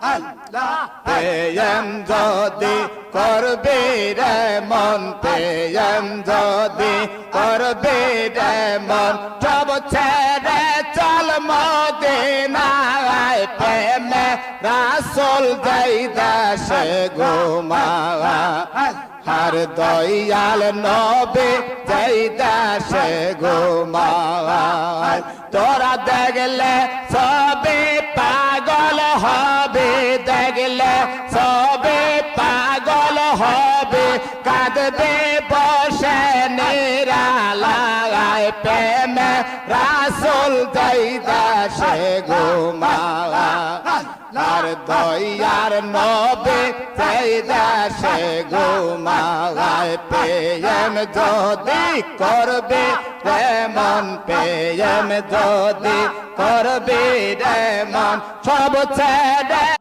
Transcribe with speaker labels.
Speaker 1: প্রেম যদি করবে রে মন প্রেম যদি করবে রে মন সব ছেড়ে চল মদিনায় প্রেমে রাসূল যাই দেশে ঘুমাওয়া আর দয়াল নবী যাই দেশে ঘুমাওয়া তোরা দেখলে সবে পাগল হবে দেখলে সবে পাগল হবে কাঁদবে বসে নিরালায় প্রেমে রাসূল যাই দেশে ঘুমাওয়া আর দয়ার নবী যাই দেশে ঘুমাওয়ায় প্রেম যদি করবে রে মন প্রেম যদি করবে রে মন সব ছেড়ে